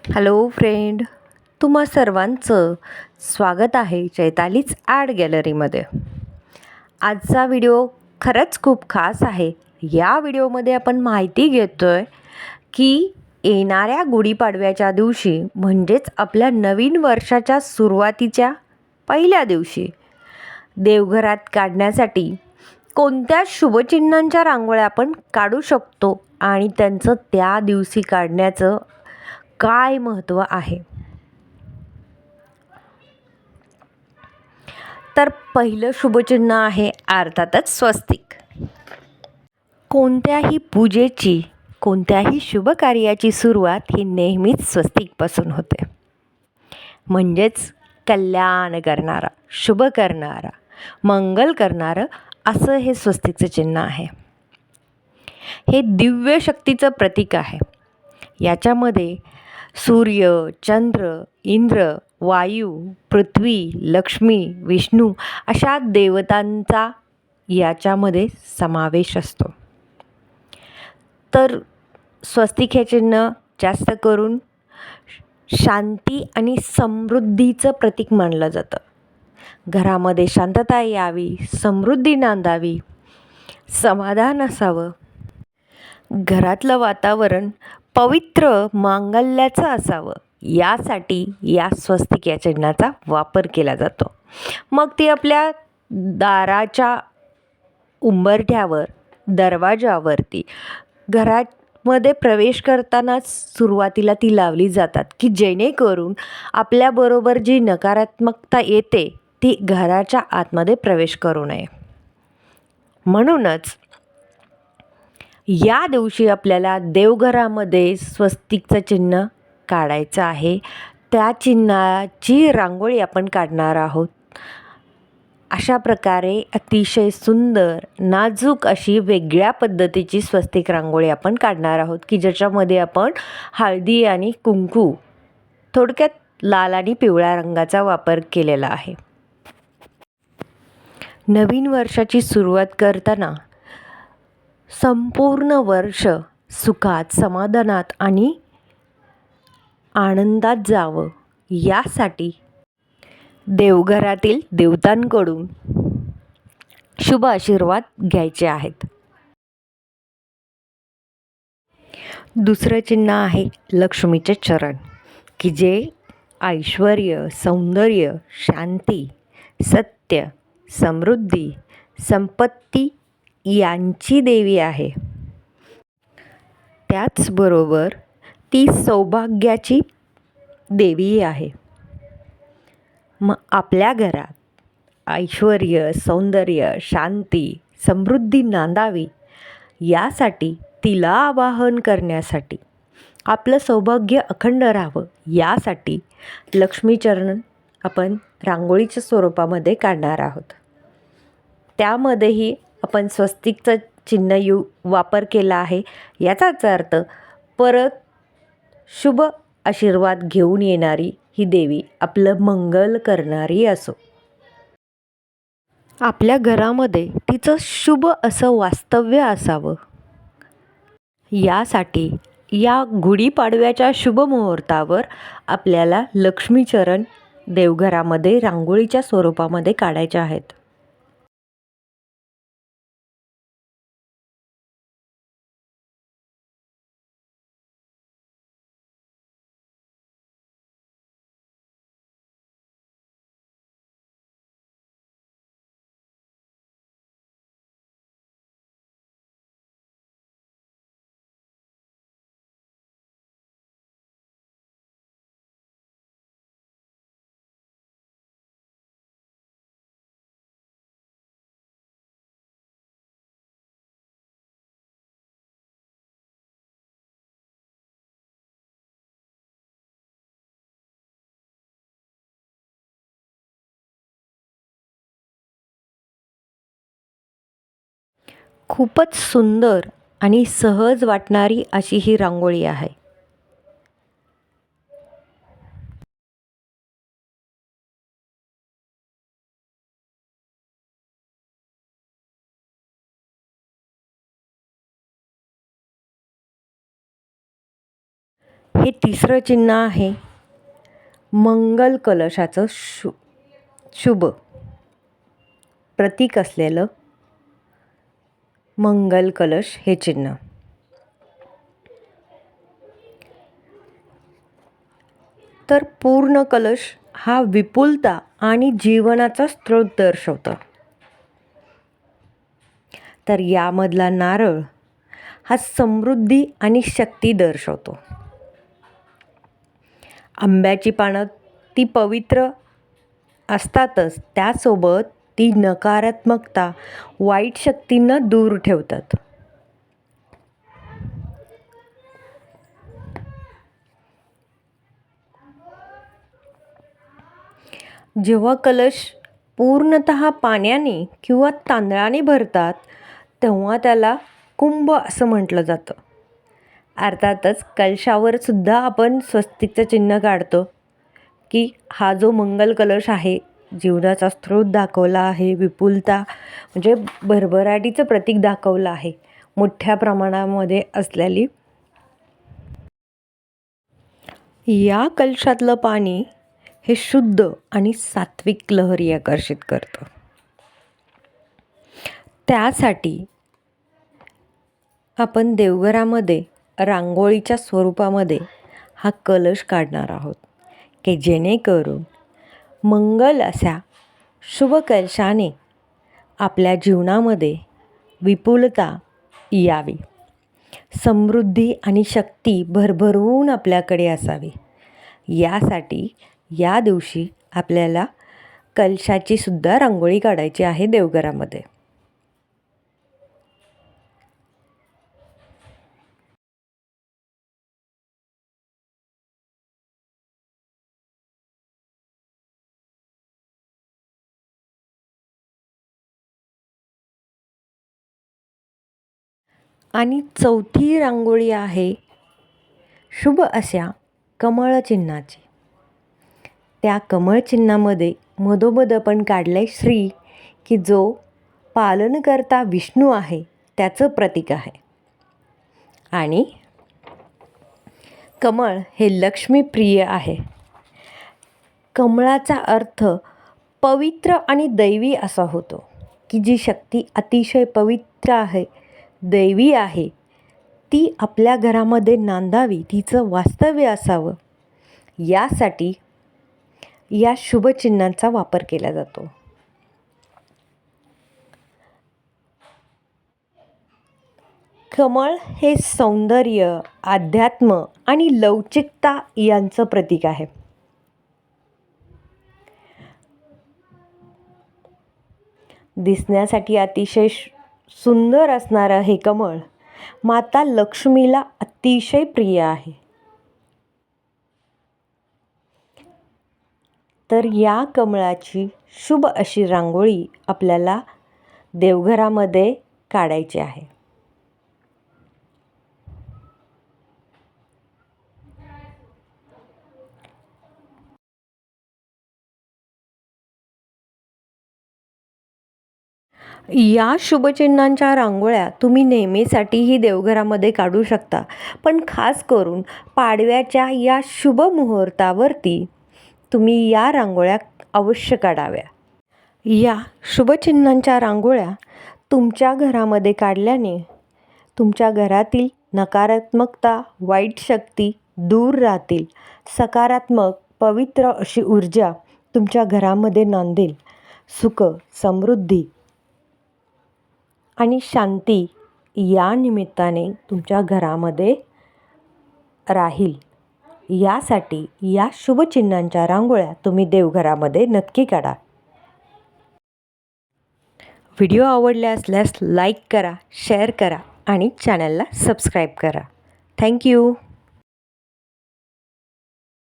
Hello friend, तुम्हा सर्वांचं स्वागत आहे चैतालीच आर्ट गॅलरीमध्ये. आजचा व्हिडिओ खरंच खूप खास आहे. या व्हिडिओमध्ये आपण माहिती घेतोय की येणाऱ्या गुढीपाडव्याच्या दिवशी म्हणजेच आपल्या नवीन वर्षाच्या सुरुवातीच्या पहिल्या दिवशी देवघरात काढण्यासाठी कोणत्या शुभचिन्हांच्या रांगोळ्या आपण काढू शकतो आणि त्यांचं त्या दिवशी काढण्याचं काय महत्त्व आहे. तर पहिलं शुभचिन्ह आहे अर्थातच स्वस्तिक. कोणत्याही पूजेची, कोणत्याही शुभ कार्याची सुरुवात ही नेहमीच स्वस्तिकपासून होते. म्हणजेच कल्याण करणारा, शुभ करणारा, मंगल करणारं असं हे स्वस्तिकचं चिन्ह आहे. हे दिव्य शक्तीचं प्रतीक आहे. याच्यामध्ये सूर्य, चंद्र, इंद्र, वायू, पृथ्वी, लक्ष्मी, विष्णू अशा देवतांचा याच्यामध्ये समावेश असतो. तर स्वस्तिक हे चिन्ह जास्त करून शांती आणि समृद्धीचं प्रतीक मानलं जातं. घरामध्ये शांतता यावी, समृद्धी नांदावी, समाधान असावं, घरातलं वातावरण पवित्र मांगल्याचं असावं, यासाठी या स्वस्तिक या चिन्हाचा वापर केला जातो. मग ती आपल्या दाराच्या उंबरठ्यावर, दरवाजावरती, घरामध्ये प्रवेश करतानाच सुरुवातीला ती लावली जातात की जेणेकरून आपल्याबरोबर जी नकारात्मकता येते ती घराच्या आतमध्ये प्रवेश करू नये. म्हणूनच या दिवशी आपल्याला देवघरामध्ये स्वस्तिकचं चिन्ह काढायचं आहे. त्या चिन्हाची रांगोळी आपण काढणार आहोत. अशा प्रकारे अतिशय सुंदर, नाजूक अशी वेगळ्या पद्धतीची स्वस्तिक रांगोळी आपण काढणार आहोत की ज्याच्यामध्ये आपण हळदी आणि कुंकू, थोडक्यात लाल आणि पिवळ्या रंगाचा वापर केलेला आहे. नवीन वर्षाची सुरुवात करताना संपूर्ण वर्ष सुखात, समाधानात आणि आनंदात जावं यासाठी देवघरातील देवतांकडून शुभ आशीर्वाद घ्यायचे आहेत. दुसरं चिन्ह आहे लक्ष्मीचे चरण की जे ऐश्वर्य, सौंदर्य, शांती, सत्य, समृद्धी, संपत्ती यांची देवी आहे. त्याचबरोबर ती सौभाग्याची देवी आहे. मग आपल्या घरात ऐश्वर्य, सौंदर्य, शांती, समृद्धी नांदावी यासाठी, तिला आवाहन करण्यासाठी, आपलं सौभाग्य अखंड राहावं यासाठी लक्ष्मीचरण आपण रांगोळीच्या स्वरूपामध्ये काढणार आहोत. त्यामध्येही आपण स्वस्तिकचं चिन्ह वापर केला आहे. याचाच अर्थ परत शुभ आशीर्वाद घेऊन येणारी ही देवी आपलं मंगल करणारी असो. आपल्या घरामध्ये तिचं शुभ असं वास्तव्य असावं यासाठी या गुढीपाडव्याच्या शुभ मुहूर्तावर आपल्याला लक्ष्मीचरण देवघरामध्ये रांगोळीच्या स्वरूपामध्ये काढायचे आहेत. खूपच सुंदर आणि सहज वाटणारी अशी ही रांगोळी आहे. हे तिसरं चिन्ह आहे मंगल कलशाचं शुभ प्रतीक असलेलं मंगल कलश हे चिन्ह. तर पूर्ण कलश हा विपुलता आणि जीवनाचा स्रोत दर्शवतो. तर यामधला नारळ हा समृद्धी आणि शक्ती दर्शवतो. आंब्याची पानं ती पवित्र असतातच, त्यासोबत ती नकारात्मकता, वाईट शक्तींना दूर ठेवतात. जेव्हा कलश पूर्णतः पाण्याने किंवा तांदळाने भरतात तेव्हा त्याला कुंभ असं म्हटलं जातं. अर्थातच कलशावर सुद्धा आपण स्वस्तिकचं चिन्ह काढतो की हा जो मंगल कलश आहे जीवनाचा स्रोत दाखवला आहे, विपुलता म्हणजे भरभराटीचं प्रतीक दाखवलं आहे, मोठ्या प्रमाणामध्ये असलेली. या कलशातलं पाणी हे शुद्ध आणि सात्विक लहरी आकर्षित करतं. त्यासाठी आपण देवघरामध्ये रांगोळीच्या स्वरूपामध्ये हा कलश काढणार आहोत की जेणेकरून मंगल अशा शुभ कलशाने आपल्या जीवनामध्ये विपुलता यावी, समृद्धी आणि शक्ती भरभरून आपल्याकडे असावी. यासाठी या दिवशी आपल्याला कलशाची सुद्धा रांगोळी काढायची आहे देवघरामध्ये. आणि चौथी रांगोळी आहे शुभ अशा कमळ चिन्हाची. त्या कमळ चिन्हामध्ये मधोमध आपण काढले श्री, की जो पालनकर्ता विष्णू आहे त्याचं प्रतीक आहे. आणि कमळ हे लक्ष्मीप्रिय आहे. कमळाचा अर्थ पवित्र आणि दैवी असा होतो, की जी शक्ती अतिशय पवित्र आहे, दैवी आहे, ती आपल्या घरामध्ये नांदावी, तिचं वास्तव्य असावं, यासाठी या शुभचिन्हांचा वापर केला जातो. कमळ हे सौंदर्य, अध्यात्म आणि लवचिकता यांचं प्रतीक आहे. दिसण्यासाठी अतिशय सुंदर असणारं हे कमळ माता लक्ष्मीला अतिशय प्रिय आहे. तर या कमळाची शुभ अशी रांगोळी आपल्याला देवघरामध्ये काढायची आहे. या शुभचिन्हांच्या रांगोळ्या तुम्ही नेहमीसाठीही देवघरामध्ये काढू शकता, पण खास करून पाडव्याच्या या शुभ मुहूर्तावरती तुम्ही या रांगोळ्या अवश्य काढाव्या. या शुभचिन्हांच्या रांगोळ्या तुमच्या घरामध्ये काढल्याने तुमच्या घरातील नकारात्मकता, वाईट शक्ती दूर राहतील. सकारात्मक, पवित्र अशी ऊर्जा तुमच्या घरामध्ये नांदेल. सुख, समृद्धी आणि शांती या निमित्ताने तुमच्या घरामध्ये राहील. यासाठी या शुभचिन्हांच्या रांगोळ्या तुम्ही देवघरामध्ये नक्की काढा. व्हिडिओ आवडला असल्यास लाईक करा, शेअर करा आणि चॅनलला सबस्क्राईब करा. थँक्यू.